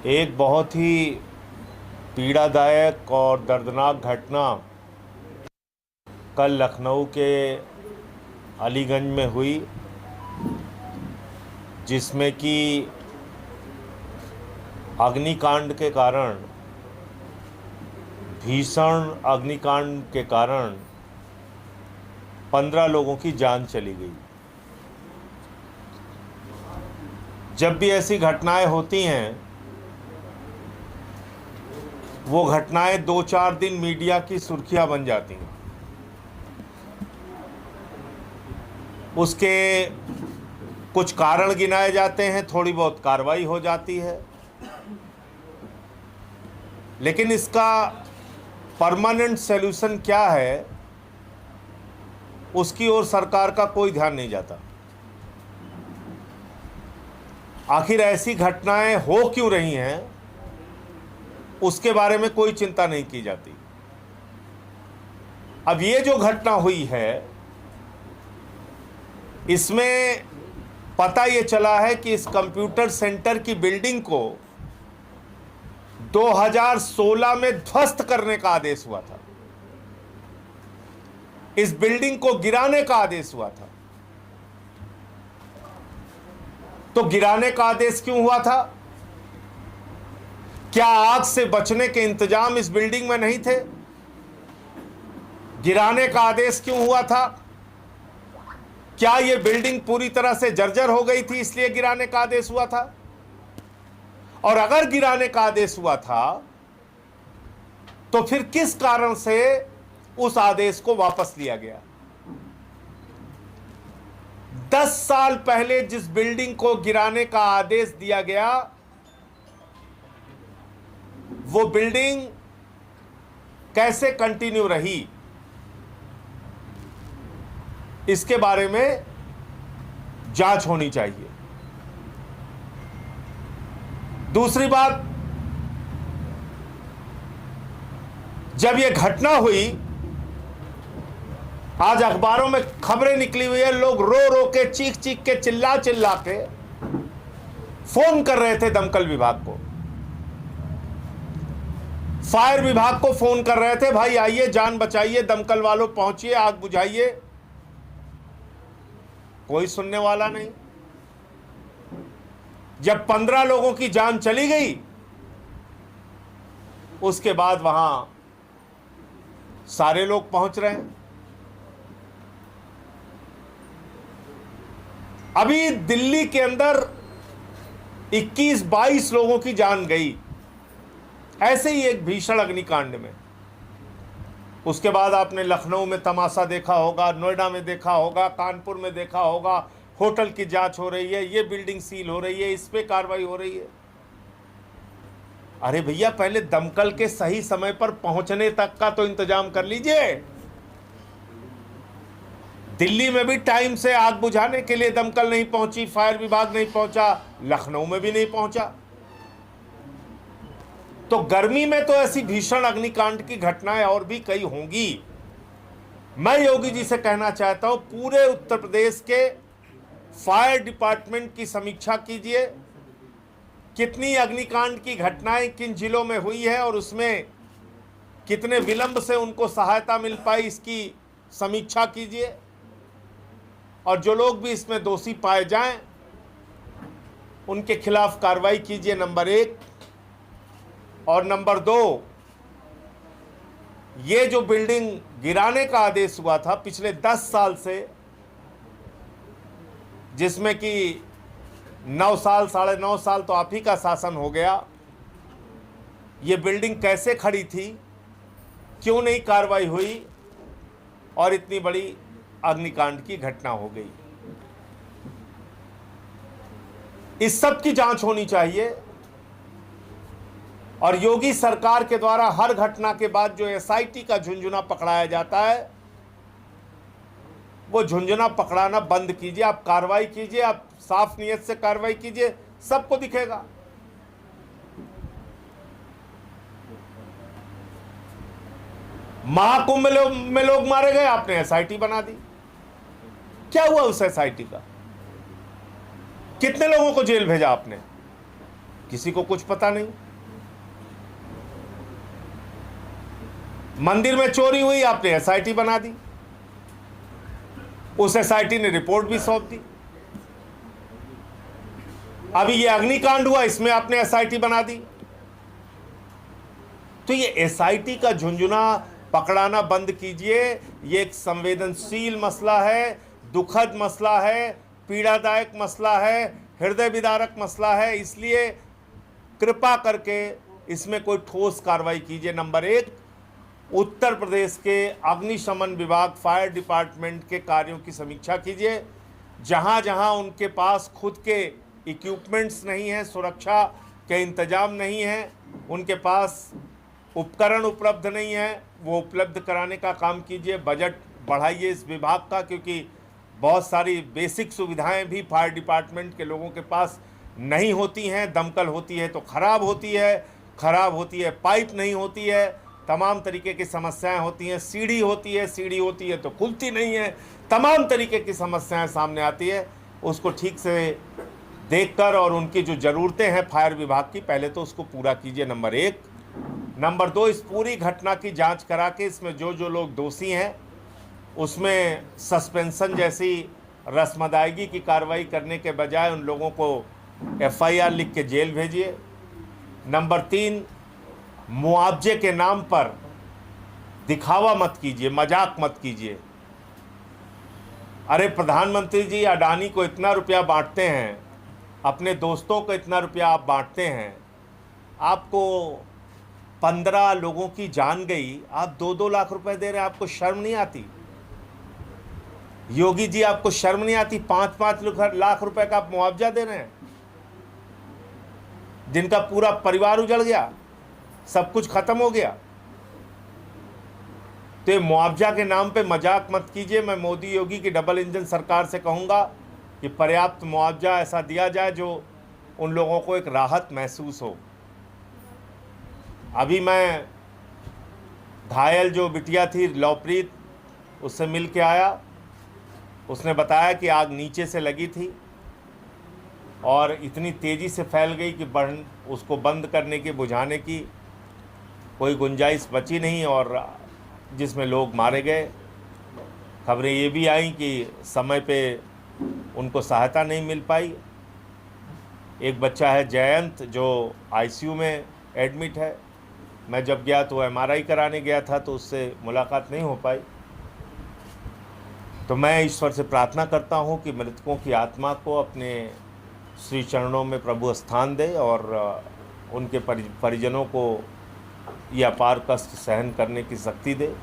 एक बहुत ही पीड़ादायक और दर्दनाक घटना कल लखनऊ के अलीगंज में हुई, जिसमें कि अग्निकांड के कारण, भीषण अग्निकांड के कारण 15 लोगों की जान चली गई। जब भी ऐसी घटनाएं होती हैं, वो घटनाएं 2-4 दिन मीडिया की सुर्खियां बन जाती हैं। उसके कुछ कारण गिनाए जाते हैं, थोड़ी बहुत कार्रवाई हो जाती है, लेकिन इसका परमानेंट सॉल्यूशन क्या है, उसकी ओर सरकार का कोई ध्यान नहीं जाता। आखिर ऐसी घटनाएं हो क्यों रही हैं, उसके बारे में कोई चिंता नहीं की जाती। अब ये जो घटना हुई है, इसमें पता ये चला है कि इस कंप्यूटर सेंटर की बिल्डिंग को 2016 में ध्वस्त करने का आदेश हुआ था। इस बिल्डिंग को गिराने का आदेश हुआ था। तो गिराने का आदेश क्यों हुआ था? क्या आग से बचने के इंतजाम इस बिल्डिंग में नहीं थे? गिराने का आदेश क्यों हुआ था? क्या यह बिल्डिंग पूरी तरह से जर्जर हो गई थी, इसलिए गिराने का आदेश हुआ था? और अगर गिराने का आदेश हुआ था, तो फिर किस कारण से उस आदेश को वापस लिया गया? 10 साल पहले जिस बिल्डिंग को गिराने का आदेश दिया गया, वो बिल्डिंग कैसे कंटिन्यू रही, इसके बारे में जांच होनी चाहिए। दूसरी बात, जब यह घटना हुई, आज अखबारों में खबरें निकली हुई है, लोग रो रो के, चीख चीख के, चिल्ला चिल्ला के फोन कर रहे थे दमकल विभाग को, फायर विभाग को फोन कर रहे थे, भाई आइए, जान बचाइए, दमकल वालों पहुंचिए, आग बुझाइए। कोई सुनने वाला नहीं। जब 15 लोगों की जान चली गई, उसके बाद वहां सारे लोग पहुंच रहे हैं। अभी दिल्ली के अंदर 21-22 लोगों की जान गई, ऐसे ही एक भीषण अग्निकांड में। उसके बाद आपने लखनऊ में तमाशा देखा होगा, नोएडा में देखा होगा, कानपुर में देखा होगा, होटल की जांच हो रही है, ये बिल्डिंग सील हो रही है, इस पे कार्रवाई हो रही है। अरे भैया, पहले दमकल के सही समय पर पहुंचने तक का तो इंतजाम कर लीजिए। दिल्ली में भी टाइम से आग बुझाने के लिए दमकल नहीं पहुंची, फायर विभाग नहीं पहुंचा, लखनऊ में भी नहीं पहुंचा। तो गर्मी में तो ऐसी भीषण अग्निकांड की घटनाएं और भी कई होंगी। मैं योगी जी से कहना चाहता हूं, पूरे उत्तर प्रदेश के फायर डिपार्टमेंट की समीक्षा कीजिए, कितनी अग्निकांड की घटनाएं किन जिलों में हुई है और उसमें कितने विलंब से उनको सहायता मिल पाई, इसकी समीक्षा कीजिए। और जो लोग भी इसमें दोषी पाए जाएं, उनके खिलाफ कार्रवाई कीजिए, नंबर 1। और नंबर 2, ये जो बिल्डिंग गिराने का आदेश हुआ था पिछले 10 साल से, जिसमें कि 9 साल, 9.5 साल तो आप ही का शासन हो गया, ये बिल्डिंग कैसे खड़ी थी, क्यों नहीं कार्रवाई हुई और इतनी बड़ी अग्निकांड की घटना हो गई? इस सब की जांच होनी चाहिए। और योगी सरकार के द्वारा हर घटना के बाद जो एसआईटी का झुंझुना पकड़ाया जाता है, वो झुंझुना पकड़ाना बंद कीजिए। आप कार्रवाई कीजिए, आप साफ नीयत से कार्रवाई कीजिए, सबको दिखेगा। महाकुंभ में लोग मारे गए, आपने एसआईटी बना दी। क्या हुआ उस एसआईटी का? कितने लोगों को जेल भेजा आपने? किसी को कुछ पता नहीं। मंदिर में चोरी हुई, आपने एसआईटी बना दी, उस एसआईटी ने रिपोर्ट भी सौंप दी। अभी ये अग्निकांड हुआ, इसमें आपने एसआईटी बना दी। तो ये एसआईटी का झुंझुना पकड़ाना बंद कीजिए। ये एक संवेदनशील मसला है, दुखद मसला है, पीड़ादायक मसला है, हृदय विदारक मसला है। इसलिए कृपा करके इसमें कोई ठोस कार्रवाई कीजिए। नंबर एक, उत्तर प्रदेश के अग्निशमन विभाग, फायर डिपार्टमेंट के कार्यों की समीक्षा कीजिए। जहां जहां उनके पास खुद के इक्विपमेंट्स नहीं हैं, सुरक्षा के इंतजाम नहीं है, उनके पास उपकरण उपलब्ध नहीं है, वो उपलब्ध कराने का काम कीजिए। बजट बढ़ाइए इस विभाग का, क्योंकि बहुत सारी बेसिक सुविधाएं भी फायर डिपार्टमेंट के लोगों के पास नहीं होती हैं। दमकल होती है तो खराब होती है, पाइप नहीं होती है, तमाम तरीके की समस्याएं होती हैं। सीढ़ी होती है तो खुलती नहीं है, तमाम तरीके की समस्याएं सामने आती है। उसको ठीक से देखकर और उनकी जो ज़रूरतें हैं फायर विभाग की, पहले तो उसको पूरा कीजिए, नंबर एक। नंबर दो, इस पूरी घटना की जांच करा के इसमें जो जो लोग दोषी हैं उसमें सस्पेंशन जैसी रस्म अदायगी की कार्रवाई करने के बजाय उन लोगों को एफआईआर लिख के जेल भेजिए। नंबर तीन, मुआवजे के नाम पर दिखावा मत कीजिए, मजाक मत कीजिए। अरे प्रधानमंत्री जी अडानी को इतना रुपया बांटते हैं, अपने दोस्तों को इतना रुपया आप बांटते हैं, आपको 15 लोगों की जान गई, आप 2-2 लाख रुपए दे रहे हैं, आपको शर्म नहीं आती? योगी जी आपको शर्म नहीं आती? 5-5 लाख रुपए का आप मुआवजा दे रहे हैं, जिनका पूरा परिवार उजड़ गया, सब कुछ खत्म हो गया। तो ये मुआवजा के नाम पे मजाक मत कीजिए। मैं मोदी योगी की डबल इंजन सरकार से कहूंगा कि पर्याप्त मुआवजा ऐसा दिया जाए जो उन लोगों को एक राहत महसूस हो। अभी मैं घायल जो बिटिया थी लवप्रीत, उससे मिल के आया। उसने बताया कि आग नीचे से लगी थी और इतनी तेज़ी से फैल गई कि उसको बंद करने की, बुझाने की कोई गुंजाइश बची नहीं, और जिसमें लोग मारे गए। खबरें ये भी आई कि समय पे उनको सहायता नहीं मिल पाई। एक बच्चा है जयंत जो आईसीयू में एडमिट है। मैं जब गया तो एमआरआई कराने गया था, तो उससे मुलाकात नहीं हो पाई। तो मैं ईश्वर से प्रार्थना करता हूँ कि मृतकों की आत्मा को अपने श्री चरणों में प्रभु स्थान दे और उनके परिजनों को ये अपार कष्ट सहन करने की शक्ति दे।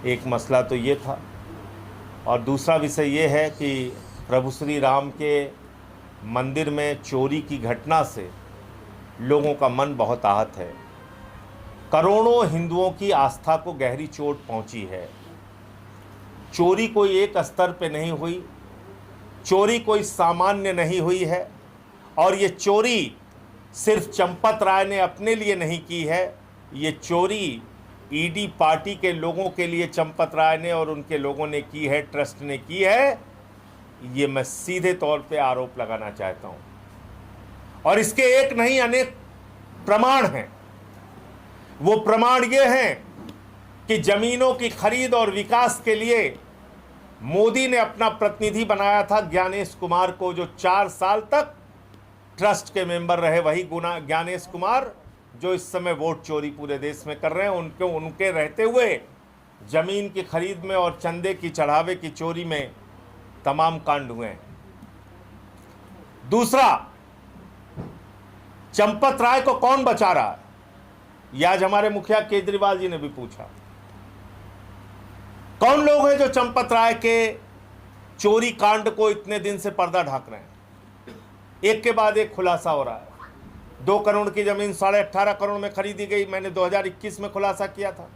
एक मसला तो ये था, और दूसरा विषय ये है कि प्रभु श्री राम के मंदिर में चोरी की घटना से लोगों का मन बहुत आहत है। करोड़ों हिंदुओं की आस्था को गहरी चोट पहुंची है। चोरी कोई एक स्तर पे नहीं हुई, चोरी कोई सामान्य नहीं हुई है, और ये चोरी सिर्फ चंपत राय ने अपने लिए नहीं की है। ये चोरी ईडी पार्टी के लोगों के लिए चंपत राय ने और उनके लोगों ने की है, ट्रस्ट ने की है। ये मैं सीधे तौर पे आरोप लगाना चाहता हूं, और इसके एक नहीं अनेक प्रमाण हैं। वो प्रमाण ये हैं कि जमीनों की खरीद और विकास के लिए मोदी ने अपना प्रतिनिधि बनाया था ज्ञानेश कुमार को, जो 4 साल तक ट्रस्ट के मेंबर रहे। वही ज्ञानेश कुमार जो इस समय वोट चोरी पूरे देश में कर रहे हैं। उनके रहते हुए जमीन की खरीद में और चंदे की चढ़ावे की चोरी में तमाम कांड हुए हैं। दूसरा, चंपत राय को कौन बचा रहा है? यह आज हमारे मुखिया केजरीवाल जी ने भी पूछा। कौन लोग हैं जो चंपत राय के चोरी कांड को इतने दिन से पर्दा ढाक रहे हैं? एक के बाद एक खुलासा हो रहा है। 2 करोड़ की जमीन 18.5 करोड़ में खरीदी गई, मैंने 2021 में खुलासा किया था।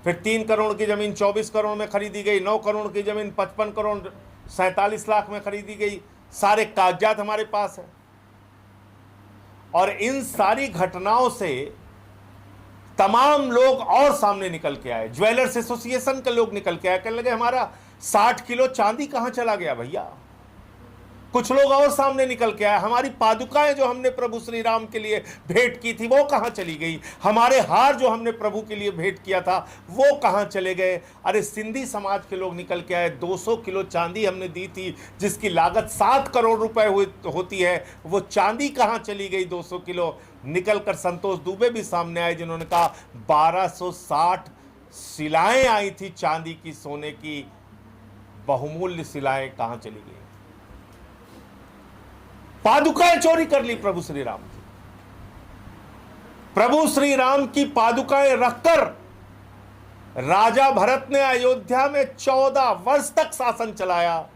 फिर 3 करोड़ की जमीन 24 करोड़ में खरीदी गई, 9 करोड़ की जमीन 55 करोड़ 47 लाख में खरीदी गई। सारे कागजात हमारे पास हैं। और इन सारी घटनाओं से तमाम लोग और सामने निकल के आए। ज्वेलर्स एसोसिएशन के लोग निकल के आए, कहने लगे हमारा 60 किलो चांदी कहां चला गया भैया? कुछ लोग और सामने निकल के आए, हमारी पादुकाएं जो हमने प्रभु श्री राम के लिए भेंट की थी वो कहां चली गई, हमारे हार जो हमने प्रभु के लिए भेंट किया था वो कहां चले गए। अरे सिंधी समाज के लोग निकल के आए, 200 किलो चांदी हमने दी थी जिसकी लागत 7 करोड़ रुपए होती है, वो चांदी कहां चली गई 200 किलो। निकलकर संतोष दुबे भी सामने आए जिन्होंने कहा 1260 शिलाएं आई थी चांदी की, सोने की बहुमूल्य शिलाएं कहां चली गई। पादुकाएं चोरी कर ली प्रभु श्री राम की। प्रभु श्री राम की पादुकाएं रखकर राजा भरत ने अयोध्या में 14 वर्ष तक शासन चलाया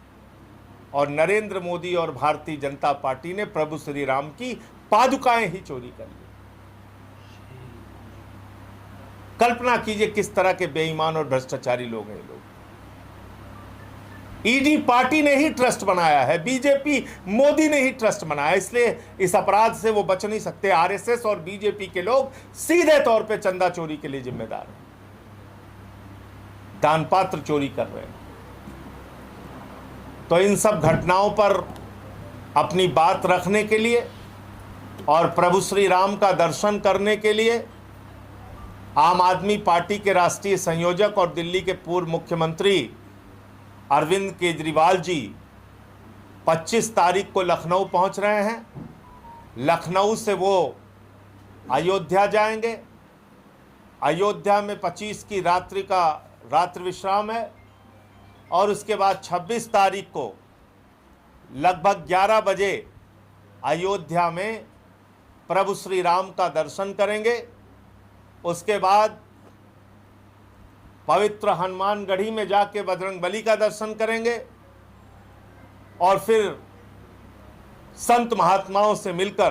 और नरेंद्र मोदी और भारतीय जनता पार्टी ने प्रभु श्री राम की पादुकाएं ही चोरी कर ली। कल्पना कीजिए किस तरह के बेईमान और भ्रष्टाचारी लोग हैं। लोग ईडी पार्टी ने ही ट्रस्ट बनाया है, बीजेपी मोदी ने ही ट्रस्ट बनाया, इसलिए इस अपराध से वो बच नहीं सकते। आरएसएस और बीजेपी के लोग सीधे तौर पे चंदा चोरी के लिए जिम्मेदार हैं, दान पात्र चोरी कर रहे हैं। तो इन सब घटनाओं पर अपनी बात रखने के लिए और प्रभु श्री राम का दर्शन करने के लिए आम आदमी पार्टी के राष्ट्रीय संयोजक और दिल्ली के पूर्व मुख्यमंत्री अरविंद केजरीवाल जी 25 तारीख को लखनऊ पहुंच रहे हैं। लखनऊ से वो अयोध्या जाएंगे। अयोध्या में 25 की रात्रि का रात्रि विश्राम है और उसके बाद 26 तारीख को लगभग 11 बजे अयोध्या में प्रभु श्री राम का दर्शन करेंगे। उसके बाद पवित्र हनुमानगढ़ी में जाके बजरंगबली का दर्शन करेंगे और फिर संत महात्माओं से मिलकर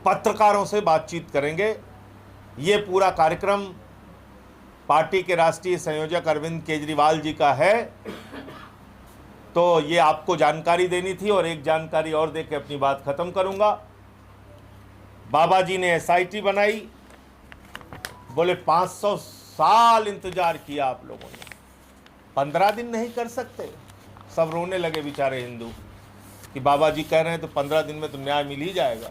पत्रकारों से बातचीत करेंगे। ये पूरा कार्यक्रम पार्टी के राष्ट्रीय संयोजक अरविंद केजरीवाल जी का है। तो ये आपको जानकारी देनी थी और एक जानकारी और देके अपनी बात खत्म करूंगा। बाबा जी ने एसआईटी बनाई, बोले 500 साल इंतजार किया आप लोगों ने, 15 दिन नहीं कर सकते। सब रोने लगे बेचारे हिंदू कि बाबा जी कह रहे हैं तो 15 दिन में तो न्याय मिल ही जाएगा।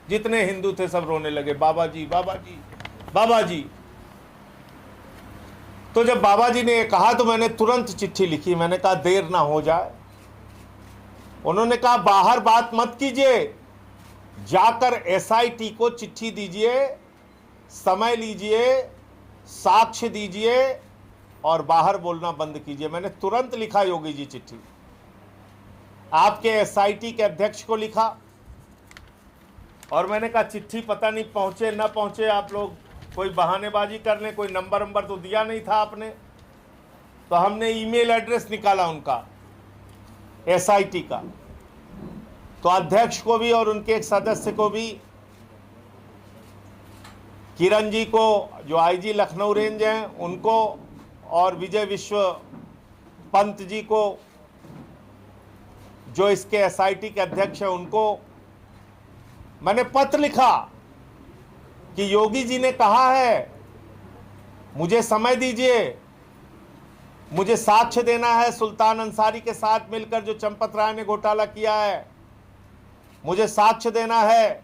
जितने हिंदू थे सब रोने लगे, बाबा जी बाबा जी बाबा जी। तो जब बाबा जी ने कहा तो मैंने तुरंत चिट्ठी लिखी, मैंने कहा देर ना हो जाए। उन्होंने कहा बाहर बात मत कीजिए, जाकर एसआईटी को चिट्ठी दीजिए, समय लीजिए, साक्ष्य दीजिए और बाहर बोलना बंद कीजिए। मैंने तुरंत लिखा योगी जी चिट्ठी, आपके एसआईटी के अध्यक्ष को लिखा और मैंने कहा चिट्ठी पता नहीं पहुंचे ना पहुंचे, आप लोग कोई बहानेबाजी कर लें, कोई नंबर तो दिया नहीं था आपने। तो हमने ईमेल एड्रेस निकाला उनका एसआईटी का, तो अध्यक्ष को भी और उनके एक सदस्य को भी, किरण जी को जो आईजी लखनऊ रेंज हैं उनको, और विजय विश्व पंत जी को जो इसके एसआईटी के अध्यक्ष हैं उनको मैंने पत्र लिखा कि योगी जी ने कहा है मुझे समय दीजिए, मुझे साक्ष्य देना है सुल्तान अंसारी के साथ मिलकर जो चंपत राय ने घोटाला किया है, मुझे साक्ष्य देना है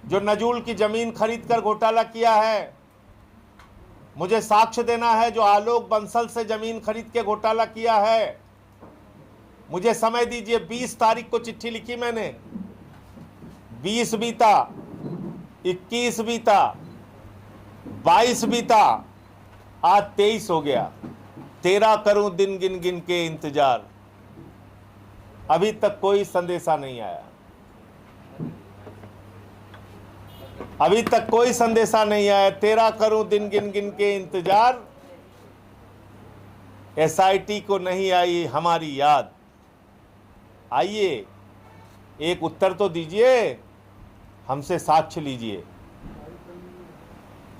जो नजूल की जमीन खरीदकर घोटाला किया है, मुझे साक्ष्य देना है जो आलोक बंसल से जमीन खरीद के घोटाला किया है, मुझे समय दीजिए। 20 तारीख को चिट्ठी लिखी मैंने, 20 बीता, 21 बीता, 22 बीता, आज 23 हो गया। 13 करूं दिन गिन गिन के इंतजार, अभी तक कोई संदेशा नहीं आया, अभी तक कोई संदेशा नहीं आया। 13 करूं दिन गिन गिन के इंतजार, एसआईटी को नहीं आई हमारी याद। आइए एक उत्तर तो दीजिए, हमसे साक्ष्य लीजिए।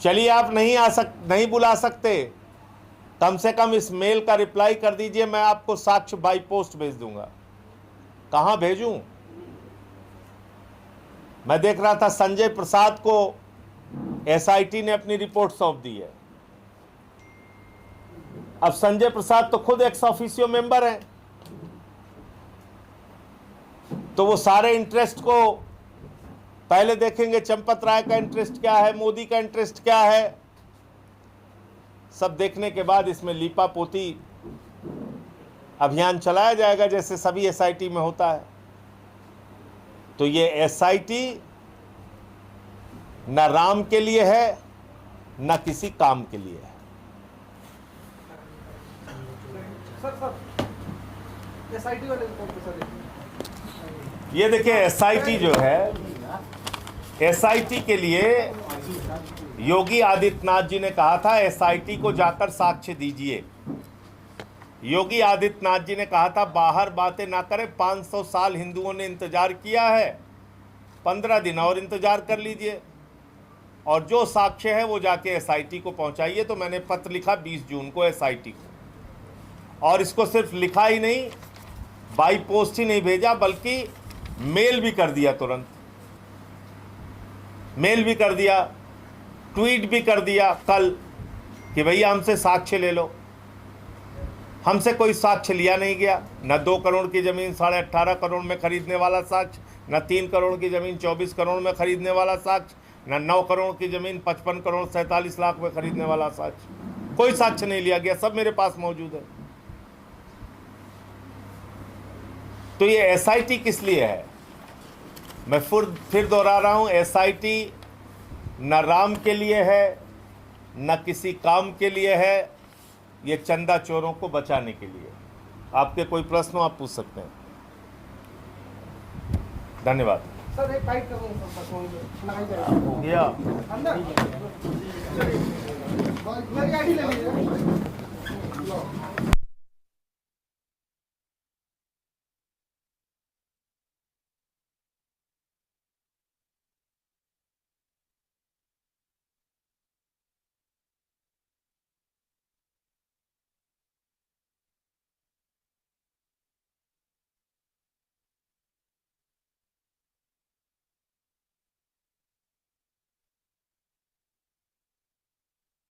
चलिए आप नहीं बुला सकते, कम से कम इस मेल का रिप्लाई कर दीजिए, मैं आपको साक्ष्य बाई पोस्ट भेज दूंगा। कहां भेजूं? मैं देख रहा था संजय प्रसाद को एसआईटी ने अपनी रिपोर्ट सौंप दी है। अब संजय प्रसाद तो खुद एक्स ऑफिशियो मेंबर हैं, तो वो सारे इंटरेस्ट को पहले देखेंगे, चंपत राय का इंटरेस्ट क्या है, मोदी का इंटरेस्ट क्या है, सब देखने के बाद इसमें लीपा पोती अभियान चलाया जाएगा जैसे सभी एसआईटी में होता है। तो ये एसआईटी न राम के लिए है न किसी काम के लिए है। एसआईटी वाले ये देखिए एसआईटी जो है, एसआईटी के लिए योगी आदित्यनाथ जी ने कहा था एसआईटी को जाकर साक्ष्य दीजिए। योगी आदित्यनाथ जी ने कहा था बाहर बातें ना करें, 500 साल हिंदुओं ने इंतजार किया है, 15 दिन और इंतजार कर लीजिए और जो साक्ष्य है वो जाके एसआईटी को पहुंचाइए। तो मैंने पत्र लिखा 20 जून को एसआईटी को, और इसको सिर्फ लिखा ही नहीं, बाई पोस्ट ही नहीं भेजा बल्कि मेल भी कर दिया, तुरंत मेल भी कर दिया, ट्वीट भी कर दिया कल कि भैया हमसे साक्ष्य ले लो। हमसे कोई साक्ष्य लिया नहीं गया, न 2 करोड़ की ज़मीन 18.5 करोड़ में खरीदने वाला साक्ष्य, न 3 करोड़ की ज़मीन 24 करोड़ में खरीदने वाला साक्ष्य, न 9 करोड़ की ज़मीन 55 करोड़ 47 लाख में खरीदने वाला साक्ष्य। कोई साक्ष्य नहीं लिया गया, सब मेरे पास मौजूद है। तो ये एसआईटी किस लिए है? मैं फिर दोहरा रहा हूं, एसआईटी न राम के लिए है न किसी काम के लिए है, ये चंदा चोरों को बचाने के लिए। आपके कोई प्रश्न हो आप पूछ सकते हैं। धन्यवाद। सर एक टाइट करो हो गया। अंदर मेरी आईडी ले लीजिए।